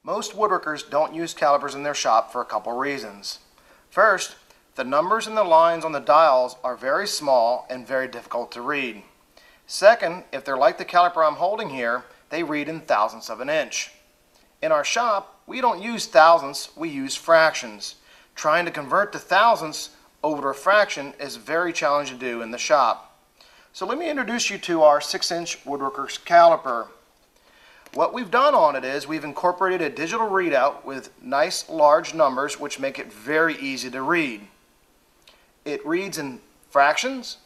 Most woodworkers don't use calipers in their shop for a couple reasons. First, the numbers and the lines on the dials are very small and very difficult to read. Second, if they're like the caliper I'm holding here, they read in thousandths of an inch. In our shop, we don't use thousandths, we use fractions. Trying to convert the thousandths over to a fraction is very challenging to do in the shop. So let me introduce you to our 6-inch woodworker's caliper. What we've done on it is we've incorporated a digital readout with nice large numbers which make it very easy to read. It reads in fractions,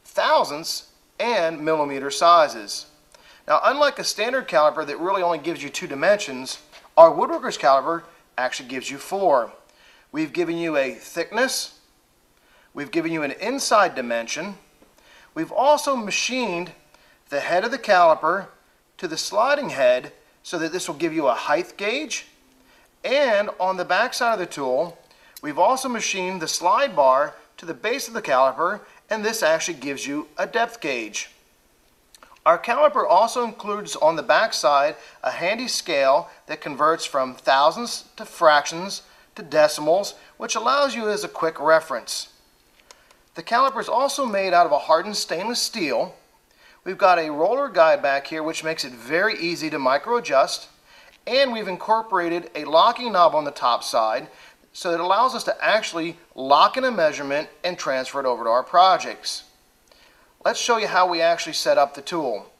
thousandths, and millimeter sizes. Now, unlike a standard caliper that really only gives you 2 dimensions, our woodworker's caliper actually gives you 4. We've given you a thickness, we've given you an inside dimension, we've also machined the head of the caliper to the sliding head so that this will give you a height gauge, and on the back side of the tool we've also machined the slide bar to the base of the caliper, and this actually gives you a depth gauge. Our caliper also includes on the back side a handy scale that converts from thousandths to fractions to decimals, which allows you as a quick reference. The caliper is also made out of a hardened stainless steel. We've got a roller guide back here which makes it very easy to micro adjust, and we've incorporated a locking knob on the top side so that it allows us to actually lock in a measurement and transfer it over to our projects. Let's show you how we actually set up the tool.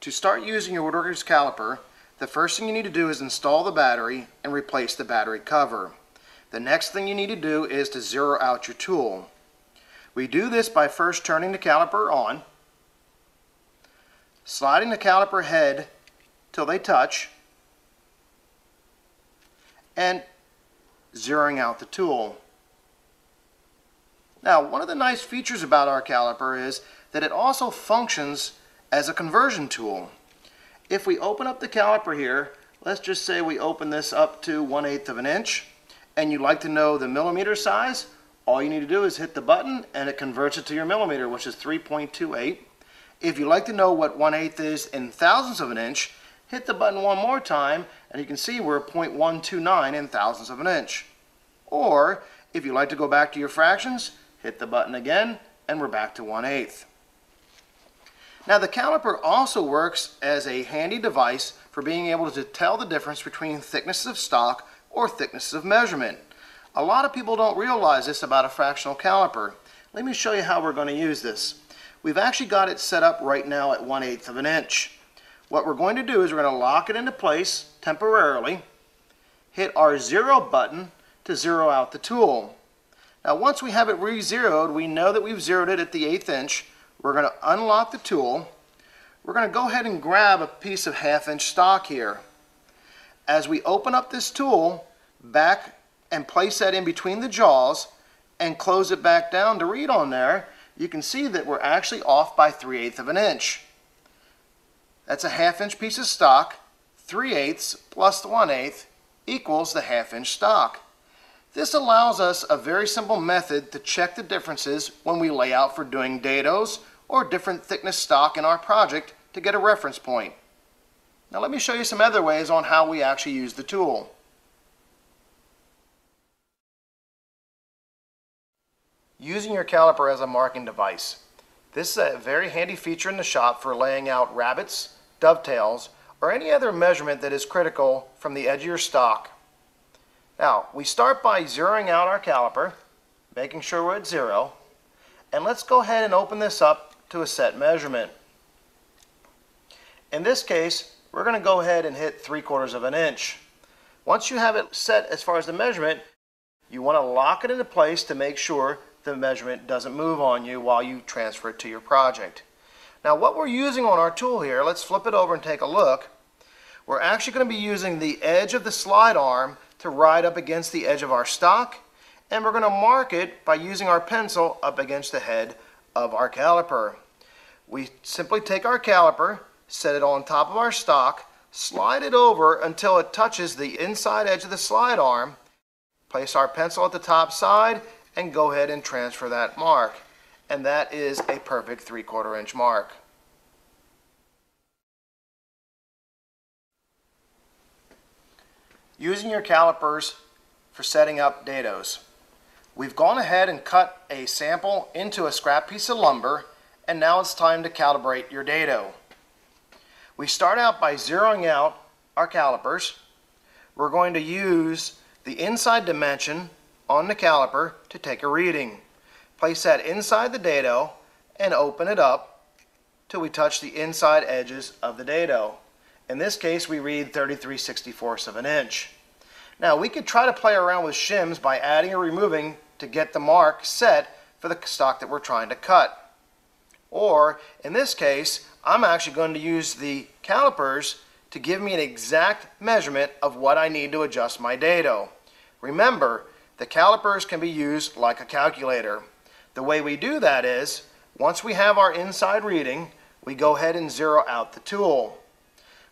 To start using your woodworker's caliper, the first thing you need to do is install the battery and replace the battery cover. The next thing you need to do is to zero out your tool. We do this by first turning the caliper on, sliding the caliper head till they touch, and zeroing out the tool. Now, one of the nice features about our caliper is that it also functions as a conversion tool. If we open up the caliper here, let's just say we open this up to 1/8 of an inch, and you'd like to know the millimeter size, all you need to do is hit the button and it converts it to your millimeter, which is 3.28. If you'd like to know what 1/8 is in thousandths of an inch, hit the button one more time and you can see we're 0.129 in thousandths of an inch. Or if you'd like to go back to your fractions, hit the button again and we're back to 1/8. Now, the caliper also works as a handy device for being able to tell the difference between thicknesses of stock or thicknesses of measurement. A lot of people don't realize this about a fractional caliper. Let me show you how we're going to use this. We've actually got it set up right now at 1/8 of an inch. What we're going to do is we're going to lock it into place temporarily, hit our 0 button to zero out the tool. Now, once we have it re-zeroed, we know that we've zeroed it at the 1/8 inch. We're going to unlock the tool. We're going to go ahead and grab a piece of 1/2 inch stock here. As we open up this tool back and place that in between the jaws and close it back down to read on there, you can see that we're actually off by 3/8 of an inch. That's a 1/2 inch piece of stock. 3/8 plus the 1/8 equals the 1/2 inch stock. This allows us a very simple method to check the differences when we lay out for doing dados or different thickness stock in our project to get a reference point. Now let me show you some other ways on how we actually use the tool. Using your caliper as a marking device. This is a very handy feature in the shop for laying out rabbets, dovetails, or any other measurement that is critical from the edge of your stock. Now, we start by zeroing out our caliper, making sure we're at 0, and let's go ahead and open this up to a set measurement. In this case, we're going to go ahead and hit 3/4 of an inch. Once you have it set as far as the measurement, you want to lock it into place to make sure the measurement doesn't move on you while you transfer it to your project. Now, what we're using on our tool here, let's flip it over and take a look. We're actually going to be using the edge of the slide arm to ride up against the edge of our stock, and we're going to mark it by using our pencil up against the head of our caliper. We simply take our caliper, set it on top of our stock, slide it over until it touches the inside edge of the slide arm, place our pencil at the top side, and go ahead and transfer that mark. And that is a perfect 3/4 inch mark. Using your calipers for setting up dados. We've gone ahead and cut a sample into a scrap piece of lumber, and now it's time to calibrate your dado. We start out by zeroing out our calipers. We're going to use the inside dimension on the caliper to take a reading. Place that inside the dado and open it up till we touch the inside edges of the dado. In this case, we read 33/64 of an inch. Now, we could try to play around with shims by adding or removing to get the mark set for the stock that we're trying to cut. Or, in this case, I'm actually going to use the calipers to give me an exact measurement of what I need to adjust my dado. Remember, the calipers can be used like a calculator. The way we do that is, once we have our inside reading, we go ahead and zero out the tool.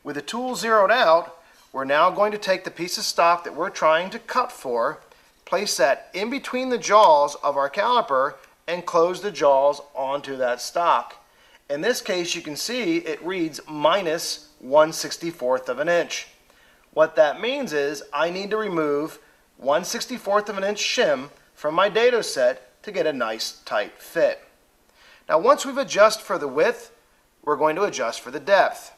With the tool zeroed out, we're now going to take the piece of stock that we're trying to cut for, place that in between the jaws of our caliper, and close the jaws onto that stock. In this case, you can see it reads minus 1/64 of an inch. What that means is I need to remove 1/64 of an inch shim from my dado set to get a nice tight fit. Now, once we've adjusted for the width, we're going to adjust for the depth.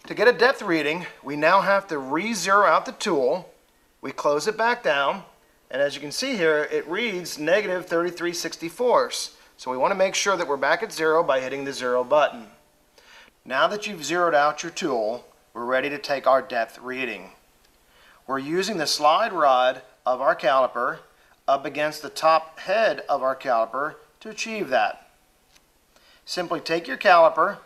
To get a depth reading, we now have to re-zero out the tool. We close it back down, and as you can see here, it reads negative 33/64. So we want to make sure that we're back at zero by hitting the zero button. Now that you've zeroed out your tool, we're ready to take our depth reading. We're using the slide rod of our caliper up against the top head of our caliper to achieve that. Simply take your caliper,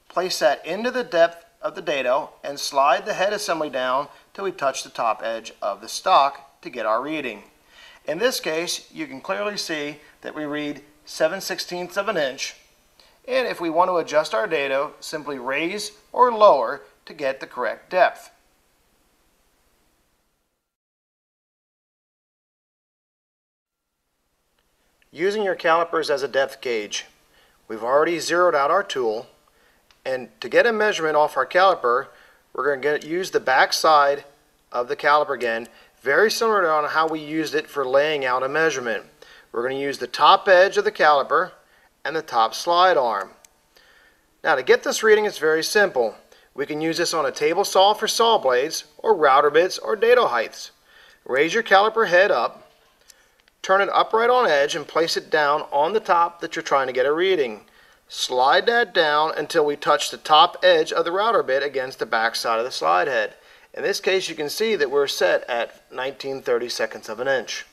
place that into the depth of the dado, and slide the head assembly down till we touch the top edge of the stock to get our reading. In this case, you can clearly see that we read 7/16 of an inch, and if we want to adjust our dado, simply raise or lower to get the correct depth. Using your calipers as a depth gauge, we've already zeroed out our tool, and to get a measurement off our caliper, we're going to use the back side of the caliper again, very similar to how we used it for laying out a measurement. We're going to use the top edge of the caliper and the top slide arm. Now, to get this reading, it's very simple. We can use this on a table saw for saw blades, or router bits, or dado heights. Raise your caliper head up, turn it upright on edge, and place it down on the top that you're trying to get a reading. Slide that down until we touch the top edge of the router bit against the back side of the slide head. In this case, you can see that we're set at 19/32 of an inch.